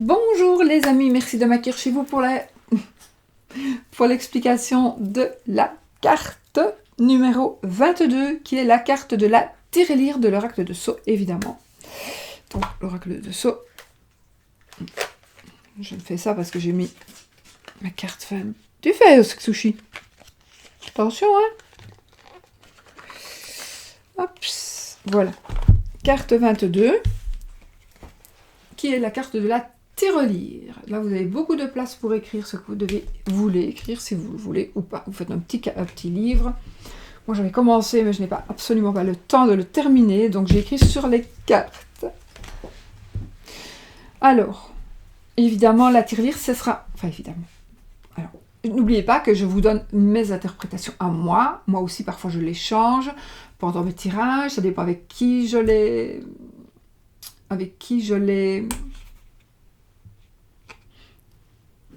Bonjour les amis, merci de m'accueillir chez vous pour l'explication de la carte numéro 22, qui est la carte de la tirelire de l'oracle de Sceaux, évidemment. Donc l'oracle de Sceaux, je fais ça parce que j'ai mis ma carte fan. Tu fais sushi. Attention, hein. Hop, voilà. Carte 22, qui est la carte de la tirelire. Là, vous avez beaucoup de place pour écrire ce que vous voulez écrire, si vous le voulez ou pas. Vous faites un petit livre. Moi, j'avais commencé, mais je n'ai pas absolument pas le temps de le terminer, donc j'ai écrit sur les cartes. Alors, évidemment, la tirelire, ce sera... Enfin, évidemment. Alors, n'oubliez pas que je vous donne mes interprétations à moi. Moi aussi, parfois, je les change pendant mes tirages. Ça dépend avec qui je les...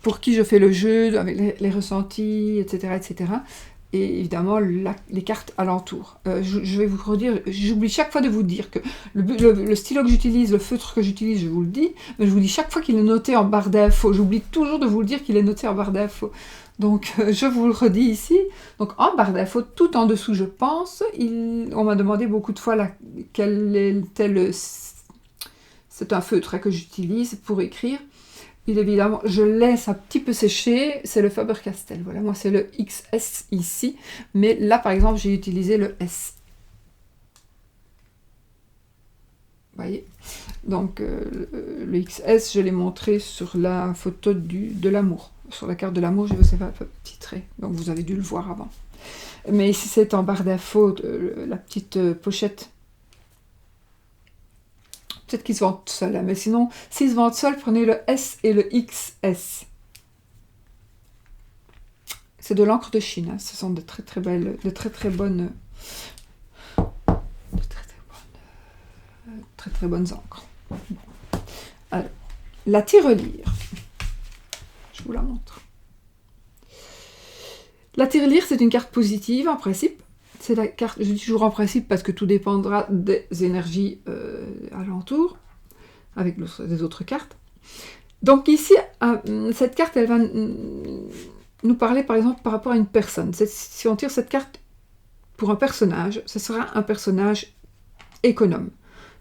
pour qui je fais le jeu, avec les ressentis, etc., etc. Et évidemment, les cartes alentour. Je vais vous redire, j'oublie chaque fois de vous dire que le stylo que j'utilise, le feutre que j'utilise, je vous le dis, mais je vous dis chaque fois qu'il est noté en barre d'infos. J'oublie toujours de vous le dire qu'il est noté en barre d'infos. Donc, je vous le redis ici. Donc, en barre d'infos, tout en dessous, je pense, on m'a demandé beaucoup de fois quel était le... C'est un feutre que j'utilise pour écrire. Évidemment, je laisse un petit peu sécher, c'est le Faber-Castell. Voilà, moi c'est le XS ici, mais là par exemple j'ai utilisé le S. Vous voyez, donc le XS, je l'ai montré sur la photo de l'amour. Sur la carte de l'amour, j'ai aussi fait un petit trait, donc vous avez dû le voir avant. Mais ici c'est en barre d'infos, la petite pochette. Peut-être qu'ils se vendent seuls, hein, mais sinon, s'ils se vendent seuls, prenez le S et le XS. C'est de l'encre de Chine, hein. Ce sont de très très belles, de très bonnes encres. Alors, la tirelire. Je vous la montre. La tirelire, c'est une carte positive en principe. C'est la carte, je dis toujours en principe parce que tout dépendra des énergies alentour, avec des autres cartes. Donc ici, cette carte, elle va nous parler par exemple par rapport à une personne. Si on tire cette carte pour un personnage, ce sera un personnage économe.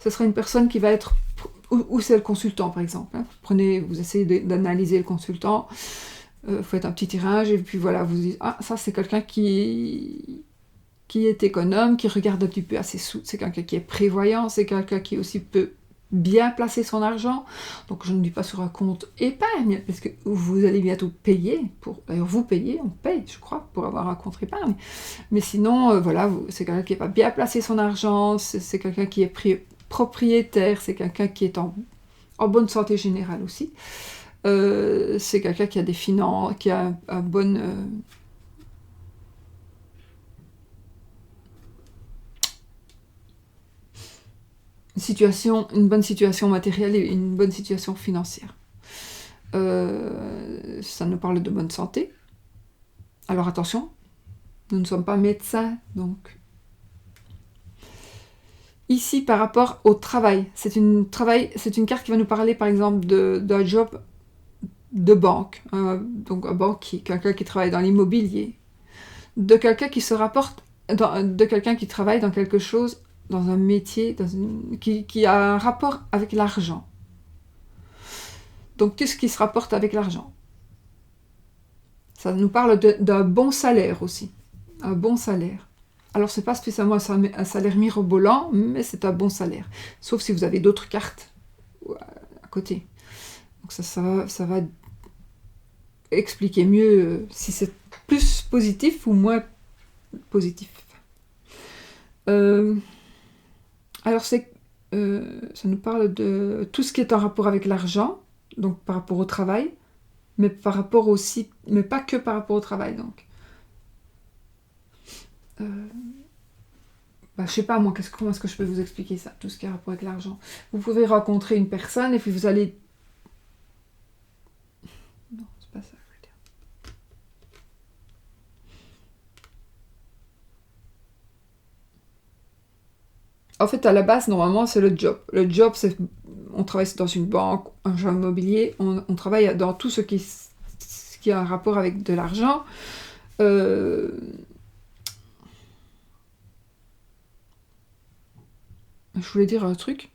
Ce sera une personne qui va être... Ou c'est le consultant par exemple. Hein. Vous essayez d'analyser le consultant, vous faites un petit tirage et puis voilà, vous dites, ah ça c'est quelqu'un qui est économe, qui regarde un petit peu à ses sous, c'est quelqu'un qui est prévoyant, c'est quelqu'un qui aussi peut bien placer son argent. Donc je ne dis pas sur un compte épargne, parce que vous allez bientôt payer, d'ailleurs vous payez, on paye je crois, pour avoir un compte épargne. Mais sinon, voilà, c'est quelqu'un qui n'a pas bien placé son argent, c'est quelqu'un qui est propriétaire, c'est quelqu'un qui est en bonne santé générale aussi. C'est quelqu'un qui a des finances, qui a un bon... une bonne situation matérielle et une bonne situation financière. Ça nous parle de bonne santé. Alors attention, nous ne sommes pas médecins, donc... Ici, par rapport au travail, c'est une carte qui va nous parler, par exemple, d'un job de banque. Donc un banquier, quelqu'un qui travaille dans l'immobilier, de quelqu'un qui se rapporte, de quelqu'un qui travaille dans quelque chose, dans un métier, qui a un rapport avec l'argent. Donc tout ce qui se rapporte avec l'argent. Ça nous parle d'un bon salaire aussi. Un bon salaire. Alors c'est pas spécialement un salaire mirobolant, mais c'est un bon salaire. Sauf si vous avez d'autres cartes à côté. Donc ça va expliquer mieux si c'est plus positif ou moins positif. Alors ça nous parle de tout ce qui est en rapport avec l'argent, donc par rapport au travail, mais par rapport aussi, mais pas que par rapport au travail, donc. Je sais pas moi, comment est-ce que je peux vous expliquer ça, tout ce qui a rapport avec l'argent. Vous pouvez rencontrer une personne et puis vous allez... Non, c'est pas ça que je veux dire. En fait, à la base, normalement, c'est le job. Le job, c'est on travaille dans une banque, un agent immobilier, on travaille dans tout ce qui a un rapport avec de l'argent. Je voulais dire un truc.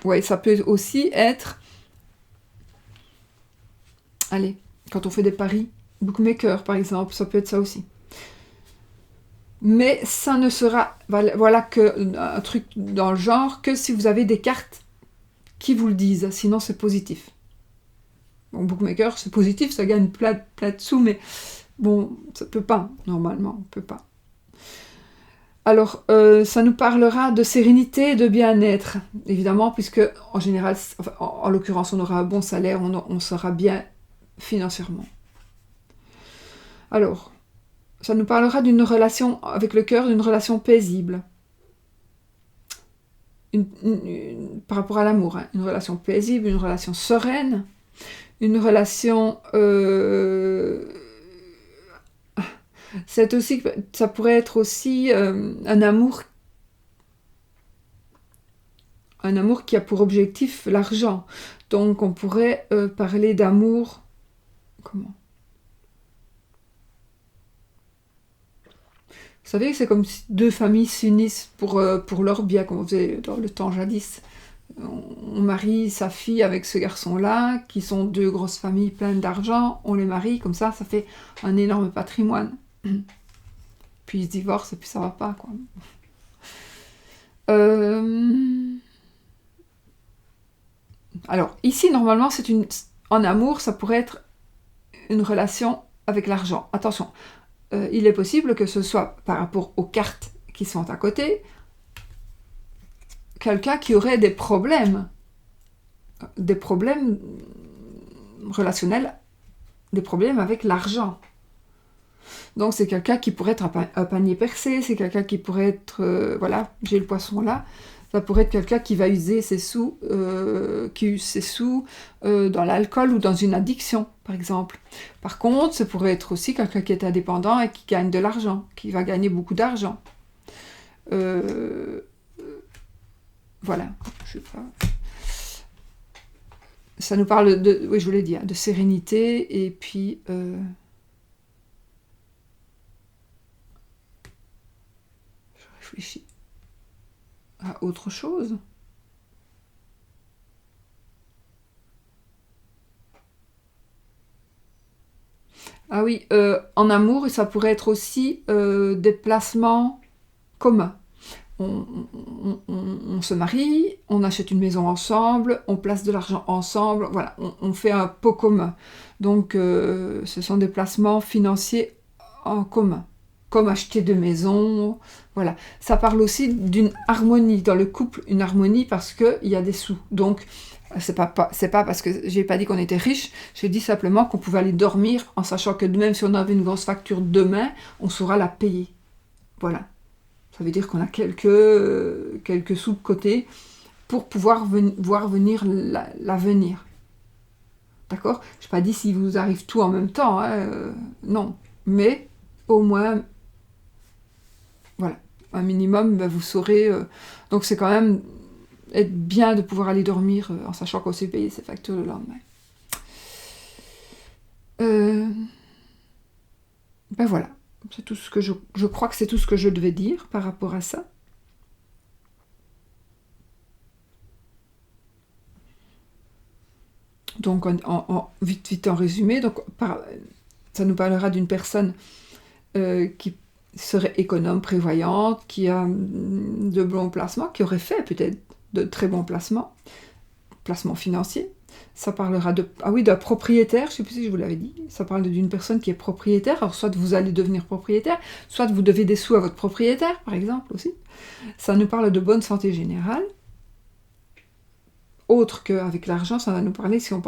Ouais, ça peut aussi être... Allez, quand on fait des paris, bookmaker par exemple, ça peut être ça aussi. Mais ça ne sera, voilà, que un truc dans le genre, que si vous avez des cartes qui vous le disent, sinon c'est positif. Bon, bookmaker, c'est positif, ça gagne plein de sous, mais bon, ça peut pas, normalement, on peut pas. Alors, ça nous parlera de sérénité et de bien-être, évidemment, puisque en général, enfin, en l'occurrence, on aura un bon salaire, on sera bien financièrement. Alors, ça nous parlera d'une relation avec le cœur, d'une relation paisible. Par rapport à l'amour, hein, une relation paisible, une relation sereine, une relation... c'est aussi, ça pourrait être aussi un amour qui a pour objectif l'argent. Donc on pourrait parler d'amour... Comment ? Vous savez, c'est comme si deux familles s'unissent pour leur bien, comme on faisait dans le temps jadis. On marie sa fille avec ce garçon-là, qui sont deux grosses familles pleines d'argent, on les marie, comme ça fait un énorme patrimoine. Puis ils se divorcent et puis ça va pas, quoi. Alors, ici, normalement, en amour, ça pourrait être une relation avec l'argent. Attention, il est possible que ce soit par rapport aux cartes qui sont à côté, quelqu'un qui aurait des problèmes relationnels, des problèmes avec l'argent. Donc c'est quelqu'un qui pourrait être un panier percé, c'est quelqu'un qui pourrait être, voilà, j'ai le poisson là, ça pourrait être quelqu'un qui va user ses sous, qui use ses sous dans l'alcool ou dans une addiction, par exemple. Par contre, ça pourrait être aussi quelqu'un qui est indépendant et qui gagne de l'argent, qui va gagner beaucoup d'argent. Voilà, je sais pas. Ça nous parle de, oui, je vous l'ai dit, hein, de sérénité, et puis... je réfléchis à autre chose. Ah oui, en amour, ça pourrait être aussi des placements communs. On se marie, on achète une maison ensemble, on place de l'argent ensemble, voilà, on fait un pot commun. Donc, ce sont des placements financiers en commun, comme acheter de maisons, voilà. Ça parle aussi d'une harmonie dans le couple, une harmonie parce qu'il y a des sous. Donc, c'est pas parce que j'ai pas dit qu'on était riche, j'ai dit simplement qu'on pouvait aller dormir en sachant que même si on avait une grosse facture demain, on saura la payer. Voilà. Ça veut dire qu'on a quelques sous de côté pour pouvoir voir venir l'avenir. D'accord ? Je n'ai pas dit s'il vous arrive tout en même temps, hein, non. Mais au moins, voilà, un minimum, vous saurez. Donc c'est quand même être bien de pouvoir aller dormir en sachant qu'on sait payer ses factures le lendemain. Ben voilà. C'est tout ce que je crois que c'est tout ce que je devais dire par rapport à ça. Donc, vite en résumé, donc, ça nous parlera d'une personne qui serait économe, prévoyante, qui a de bons placements, qui aurait fait peut-être de très bons placements financiers. Ça parlera d'un propriétaire, je ne sais plus si je vous l'avais dit, ça parle d'une personne qui est propriétaire, alors soit vous allez devenir propriétaire, soit vous devez des sous à votre propriétaire, par exemple, aussi. Ça nous parle de bonne santé générale. Autre qu'avec l'argent, ça va nous parler, si on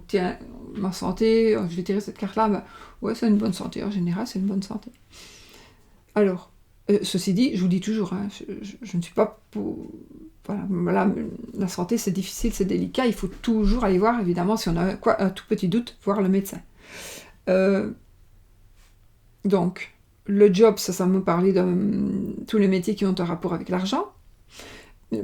tient ma santé, je vais tirer cette carte-là, ben, ouais, c'est une bonne santé, en général, c'est une bonne santé. Alors, ceci dit, je vous dis toujours, hein, je ne suis pas pour... Voilà, la santé, c'est difficile, c'est délicat, il faut toujours aller voir, évidemment, si on a un tout petit doute, voir le médecin. Donc, le job, ça me parlait de tous les métiers qui ont un rapport avec l'argent.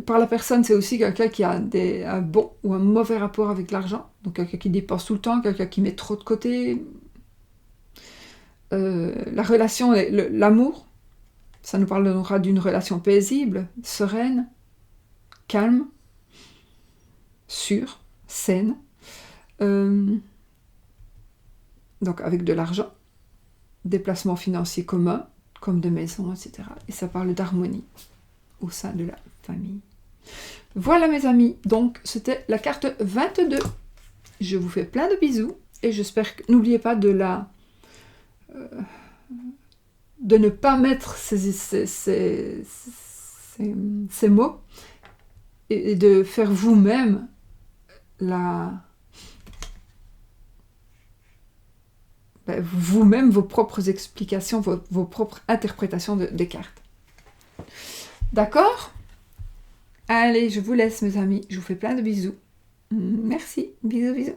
par la personne, c'est aussi quelqu'un qui a un bon ou un mauvais rapport avec l'argent. Donc quelqu'un qui dépense tout le temps, quelqu'un qui met trop de côté. La relation, l'amour, ça nous parlera d'une relation paisible, sereine, calme, sûre, saine. Donc avec de l'argent, des placements financiers communs, comme de maisons, etc. Et ça parle d'harmonie au sein de la famille. Voilà mes amis, donc c'était la carte 22. Je vous fais plein de bisous et j'espère que n'oubliez pas de ne pas mettre ces mots et de faire vous-même vous-même vos propres explications, vos propres interprétations des cartes. D'accord ? Allez, je vous laisse mes amis, je vous fais plein de bisous. Merci, bisous, bisous.